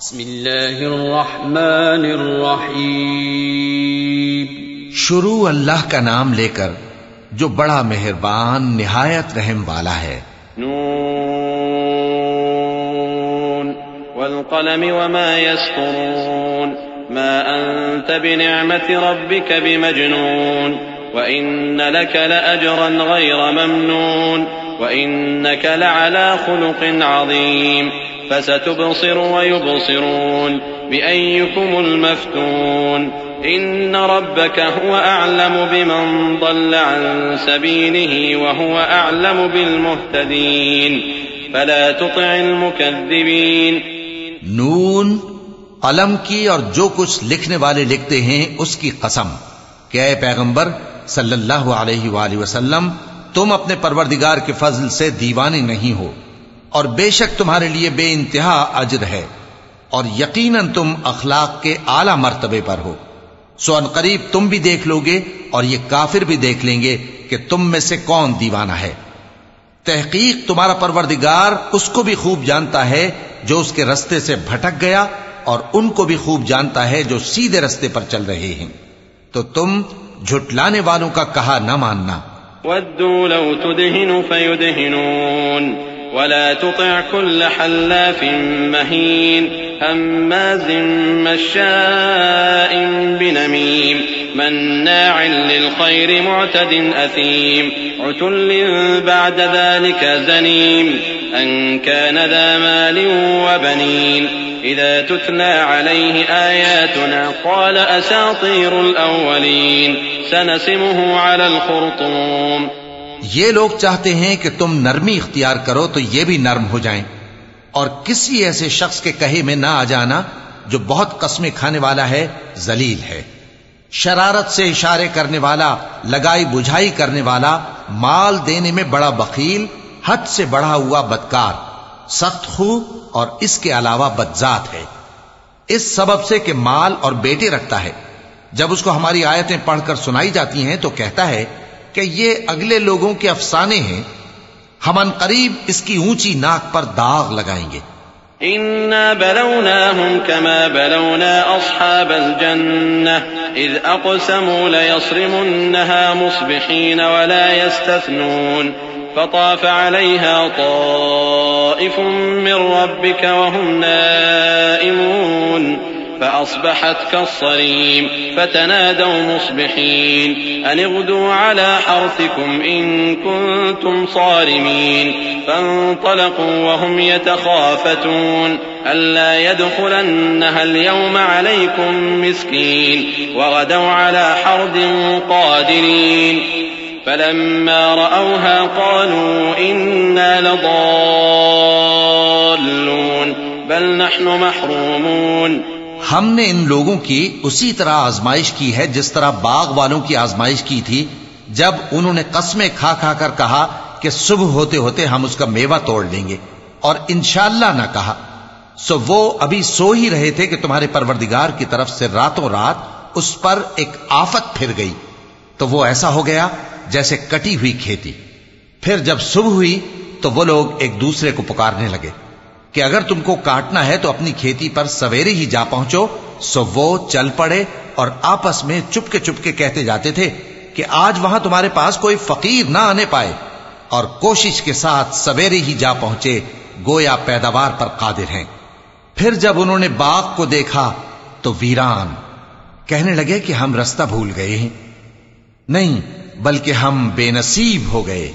بسم اللہ الرحمن الرحیم. شروع اللہ کا نام لے کر جو بڑا مہربان نہایت رحم والا ہے. نون والقلم وما يسطرون ما أنت بنعمة ربك بمجنون وإن لك لأجرا غير ممنون وإنك لعلى خلق عظيم فستبصر ويبصرون بأيكم المفتون إن ربك هو أعلم بمن ضل عن سبيله وهو أعلم بالمهتدين فلا تطع المكذبين. نون قلم کی اور جو کچھ لکھنے والے لکھتے ہیں اس کی قسم کہ اے پیغمبر صلی اللہ علیہ وآلہ وسلم تم اپنے پروردگار کے فضل سے دیوانے نہیں ہو اور بے شک تمہارے لیے بے انتہا اجر ہے اور یقیناً تم اخلاق کے اعلی مرتبے پر ہو. سو ان قریب تم بھی دیکھ لو گے اور یہ کافر بھی دیکھ لیں گے کہ تم میں سے کون دیوانہ ہے. تحقیق تمہارا پروردگار اس کو بھی خوب جانتا ہے جو اس کے رستے سے بھٹک گیا اور ان کو بھی خوب جانتا ہے جو سیدھے رستے پر چل رہے ہیں. تو تم جھٹلانے والوں کا کہا نہ ماننا. وَدُّوا لَوْ تُدْهِنُ فَيُدْهِنُونَ وَلَا تُطِعْ كُلَّ حَلَّافٍ مَّهِينٍ هَمَّازٍ مَّشَّاءٍ بِنَمِيمٍ مَّنَّاعٍ لِّلْخَيْرِ مُعْتَدٍ أَثِيمٍ عُتُلٍّ بَعْدَ ذَلِكَ زَنِيمٍ أَن كَانَ ذَا مَالٍ وَبَنِينَ إِذَا تُتْلَى عَلَيْهِ آيَاتُنَا قَالَ أَسَاطِيرُ الْأَوَّلِينَ سَنَسِمُهُ عَلَى الْخُرْطُومِ. یہ لوگ چاہتے ہیں کہ تم نرمی اختیار کرو تو یہ بھی نرم ہو جائیں اور کسی ایسے شخص کے کہے میں نہ آ جانا جو بہت قسمیں کھانے والا ہے، ذلیل ہے، شرارت سے اشارے کرنے والا، لگائی بجھائی کرنے والا، مال دینے میں بڑا بخیل، حد سے بڑھا ہوا بدکار، سخت خو اور اس کے علاوہ بدذات ہے. اس سبب سے کہ مال اور بیٹے رکھتا ہے، جب اس کو ہماری آیتیں پڑھ کر سنائی جاتی ہیں تو کہتا ہے کہ یہ اگلے لوگوں کے افسانے ہیں، ہم ان قریب اس کی اونچی ناک پر داغ لگائیں گے. إنا بلوناهم كما بلونا أصحاب الجنة إذ أقسموا ليصرمنها مصبحين ولا يستثنون فطاف عليها طائف من ربك وهم نائمون فأصبحت كالصريم فتنادوا مصبحين أن اغدوا على حرثكم إن كنتم صارمين فانطلقوا وهم يتخافتون ألا يدخلنها اليوم عليكم مسكين وغدوا على حرد قادرين فلما رأوها قالوا إنا لضالون بل نحن محرومون. ہم نے ان لوگوں کی اسی طرح آزمائش کی ہے جس طرح باغ والوں کی آزمائش کی تھی جب انہوں نے قسمیں کھا کھا کر کہا کہ صبح ہوتے ہوتے ہم اس کا میوہ توڑ لیں گے اور انشاءاللہ نہ کہا. سو وہ ابھی سو ہی رہے تھے کہ تمہارے پروردگار کی طرف سے راتوں رات اس پر ایک آفت پھر گئی تو وہ ایسا ہو گیا جیسے کٹی ہوئی کھیتی. پھر جب صبح ہوئی تو وہ لوگ ایک دوسرے کو پکارنے لگے کہ اگر تم کو کاٹنا ہے تو اپنی کھیتی پر سویرے ہی جا پہنچو. سو وہ چل پڑے اور آپس میں چپ کے کہتے جاتے تھے کہ آج وہاں تمہارے پاس کوئی فقیر نہ آنے پائے، اور کوشش کے ساتھ سویرے ہی جا پہنچے گویا پیداوار پر قادر ہیں. پھر جب انہوں نے باغ کو دیکھا تو ویران، کہنے لگے کہ ہم رستہ بھول گئے ہیں. نہیں بلکہ ہم بے نصیب ہو گئے.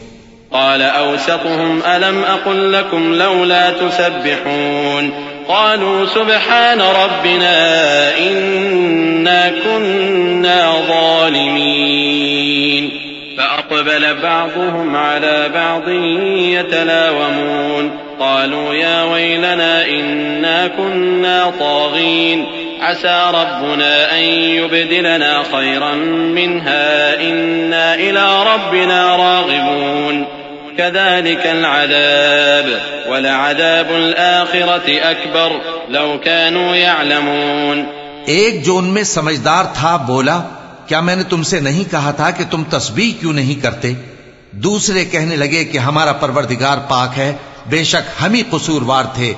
قال أوسطهم ألم أقل لكم لولا تسبحون قالوا سبحان ربنا إنا كنا ظالمين فأقبل بعضهم على بعض يتلاومون قالوا يا ويلنا إنا كنا طاغين عسى ربنا أن يبدلنا خيرا منها إنا إلى ربنا راغبون كذلك العذاب ولعذاب الآخرة أكبر لو كانوا يعلمون. ایک جو ان میں سمجھدار تھا بولا کیا میں نے تم سے نہیں کہا تھا کہ تم تسبیح کیوں نہیں کرتے؟ دوسرے کہنے لگے کہ ہمارا پروردگار پاک ہے، بے شک ہم ہی قصوروار تھے،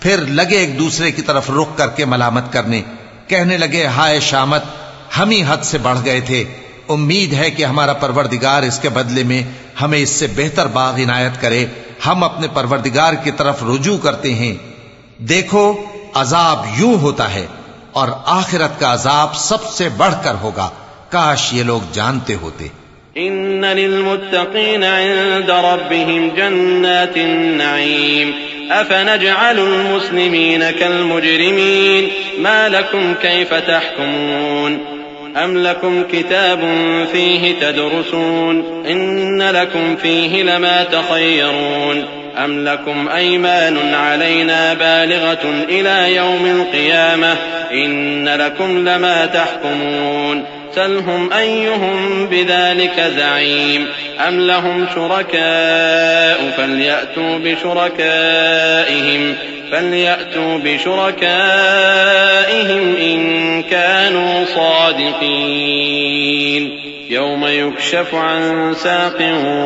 پھر لگے ایک دوسرے کی طرف رخ کر کے ملامت کرنے، کہنے لگے ہائے شامت، ہم ہی حد سے بڑھ گئے تھے، امید ہے کہ ہمارا پروردگار اس کے بدلے میں ہمیں اس سے بہتر باغ عنایت کرے، ہم اپنے پروردگار کی طرف رجوع کرتے ہیں۔ دیکھو عذاب یوں ہوتا ہے اور آخرت کا عذاب سب سے بڑھ کر ہوگا، کاش یہ لوگ جانتے ہوتے۔ إن للمتقين عند ربهم جنات النعيم أفنجعل المسلمين كالمجرمين ما لكم كيف تحكمون أم لكم كتاب فيه تدرسون إن لكم فيه لما تخيرون أم لكم أيمان علينا بالغة إلى يوم القيامة إن لكم لما تحكمون سلهم أيهم بذلك زعيم أم لهم شركاء فليأتوا بشركائهم إن كانوا صادقين يوم يكشف عن ساق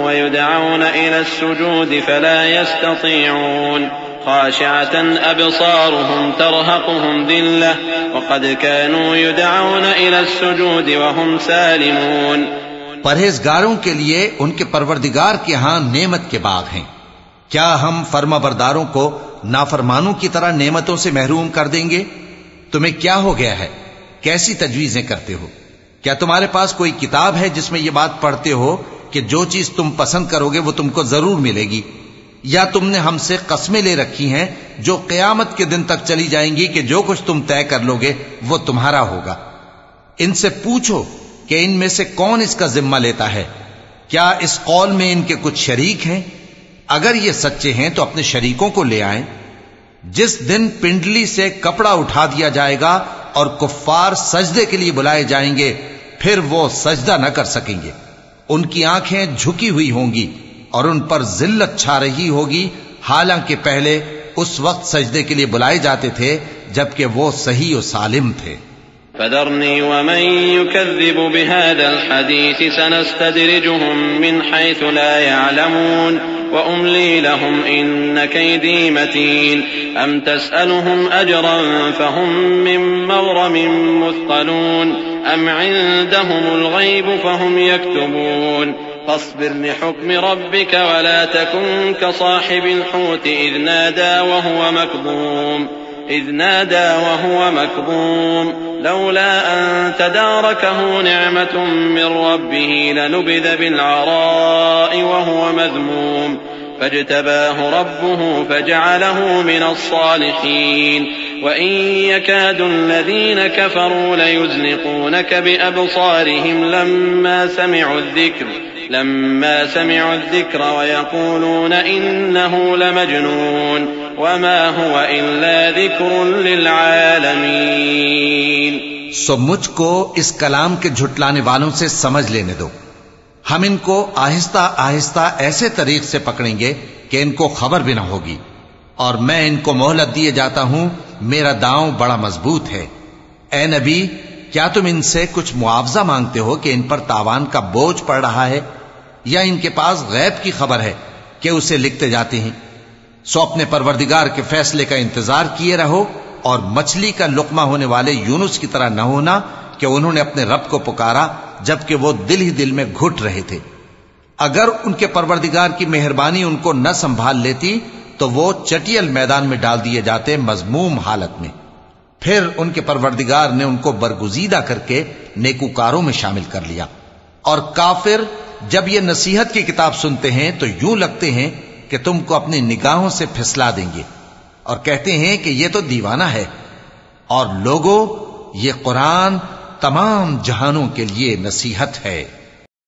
ويدعون إلى السجود فلا يستطيعون خاشعة أبصارهم ترهقهم ذلة وقد كانوا يدعون إلى السجود وهم سالمون۔ پرہیزگاروں کے لیے ان کے پروردگار کے ہاں نعمت کے باغ ہیں، کیا ہم فرما برداروں کو نافرمانوں کی طرح نعمتوں سے محروم کر دیں گے؟ تمہیں کیا ہو گیا ہے؟ کیسی تجویزیں کرتے ہو؟ کیا تمہارے پاس کوئی کتاب ہے جس میں یہ بات پڑھتے ہو کہ جو چیز تم پسند کرو گے وہ تم کو ضرور ملے گی؟ یا تم نے ہم سے قسمیں لے رکھی ہیں جو قیامت کے دن تک چلی جائیں گی کہ جو کچھ تم طے کر لو گے وہ تمہارا ہوگا؟ ان سے پوچھو کہ ان میں سے کون اس کا ذمہ لیتا ہے؟ کیا اس قول میں ان کے کچھ شریک ہیں؟ اگر یہ سچے ہیں تو اپنے شریکوں کو لے آئیں۔ جس دن پنڈلی سے کپڑا اٹھا دیا جائے گا اور کفار سجدے کے لیے بلائے جائیں گے، پھر وہ سجدہ نہ کر سکیں گے، ان کی آنکھیں جھکی ہوئی ہوں گی اور ان پر ذلت چھا رہی ہوگی، حالانکہ پہلے اس وقت سجدے کے لیے بلائے جاتے تھے جبکہ وہ صحیح و سالم تھے۔ فذرني ومن يكذب بهذا الحديث سنستدرجهم من حيث لا يعلمون وأملي لهم إن كيدي متين أم تسألهم أجرا فهم من مغرم مثقلون أم عندهم الغيب فهم يكتبون فاصبر لحكم ربك ولا تكن كصاحب الحوت إذ نادى وهو مكظوم لولا أن تداركه نعمة من ربه لنبذ بالعراء وهو مذموم فاجتباه ربه فجعله من الصالحين وإن يكاد الذين كفروا ليزلقونك بأبصارهم لما سمعوا الذكر ويقولون إنه لمجنون وما هو إلا ذكر للعالمين۔ سو مجھ کو اس کلام کے جھٹلانے والوں سے سمجھ لینے دو، ہم ان کو آہستہ آہستہ ایسے طریق سے پکڑیں گے کہ ان کو خبر بھی نہ ہوگی، اور میں ان کو مہلت دیے جاتا ہوں، میرا داؤں بڑا مضبوط ہے۔ اے نبی، کیا تم ان سے کچھ معاوضہ مانگتے ہو کہ ان پر تاوان کا بوجھ پڑ رہا ہے، یا ان کے پاس غیب کی خبر ہے کہ اسے لکھتے جاتے ہیں؟ سو اپنے پروردگار کے فیصلے کا انتظار کیے رہو، اور مچھلی کا لقمہ ہونے والے یونس کی طرح نہ ہونا کہ انہوں نے اپنے رب کو پکارا جبکہ وہ دل ہی دل میں گھٹ رہے تھے۔ اگر ان کے پروردگار کی مہربانی ان کو نہ سنبھال لیتی تو وہ چٹیل میدان میں ڈال دیے جاتے مذموم حالت میں۔ پھر ان کے پروردگار نے ان کو برگزیدہ کر کے نیکوکاروں میں شامل کر لیا۔ اور کافر جب یہ نصیحت کی کتاب سنتے ہیں تو یوں لگتے ہیں کہ تم کو اپنی نگاہوں سے پھسلا دیں گے، اور کہتے ہیں کہ یہ تو دیوانہ ہے۔ اور لوگوں، یہ قرآن تمام جہانوں کے لیے نصیحت ہے۔